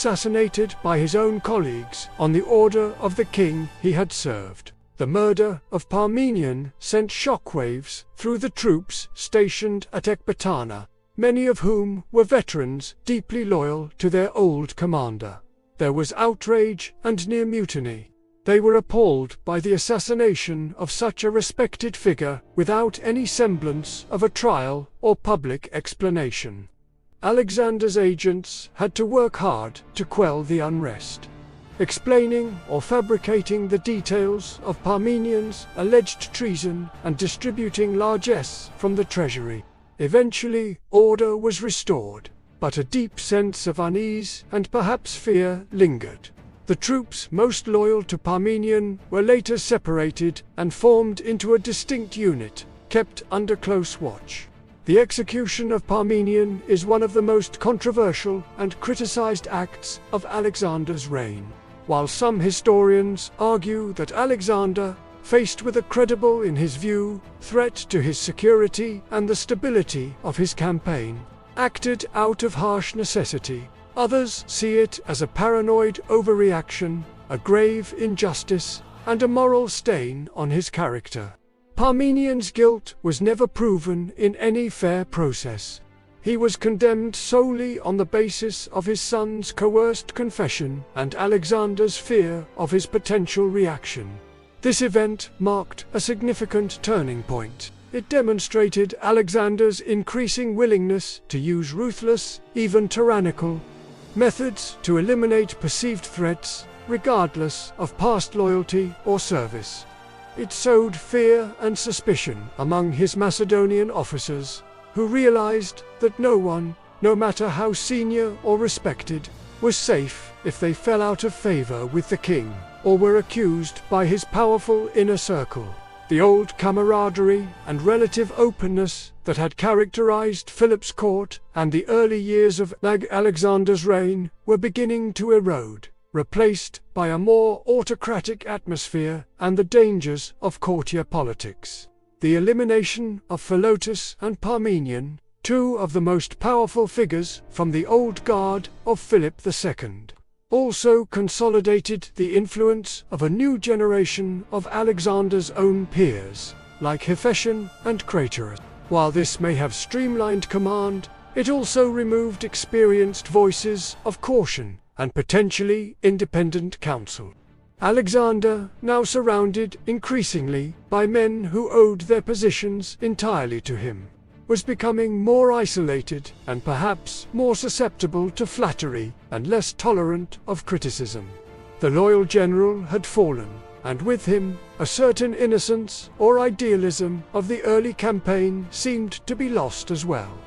assassinated by his own colleagues on the order of the king he had served. The murder of Parmenion sent shockwaves through the troops stationed at Ecbatana, many of whom were veterans deeply loyal to their old commander. There was outrage and near mutiny. They were appalled by the assassination of such a respected figure without any semblance of a trial or public explanation. Alexander's agents had to work hard to quell the unrest, explaining or fabricating the details of Parmenion's alleged treason and distributing largesse from the treasury. Eventually, order was restored, but a deep sense of unease and perhaps fear lingered. The troops most loyal to Parmenion were later separated and formed into a distinct unit, kept under close watch. The execution of Parmenion is one of the most controversial and criticized acts of Alexander's reign. While some historians argue that Alexander, faced with a credible, in his view, threat to his security and the stability of his campaign, acted out of harsh necessity, others see it as a paranoid overreaction, a grave injustice, and a moral stain on his character. Parmenion's guilt was never proven in any fair process. He was condemned solely on the basis of his son's coerced confession and Alexander's fear of his potential reaction. This event marked a significant turning point. It demonstrated Alexander's increasing willingness to use ruthless, even tyrannical, methods to eliminate perceived threats, regardless of past loyalty or service. It sowed fear and suspicion among his Macedonian officers, who realized that no one, no matter how senior or respected, was safe if they fell out of favor with the king, or were accused by his powerful inner circle. The old camaraderie and relative openness that had characterized Philip's court and the early years of Alexander's reign were beginning to erode, replaced by a more autocratic atmosphere and the dangers of courtier politics. The elimination of Philotas and Parmenion, two of the most powerful figures from the old guard of Philip II, also consolidated the influence of a new generation of Alexander's own peers, like Hephaestion and Craterus. While this may have streamlined command, it also removed experienced voices of caution and potentially independent counsel. Alexander, now surrounded increasingly by men who owed their positions entirely to him, was becoming more isolated and perhaps more susceptible to flattery and less tolerant of criticism. The loyal general had fallen, and with him, a certain innocence or idealism of the early campaign seemed to be lost as well.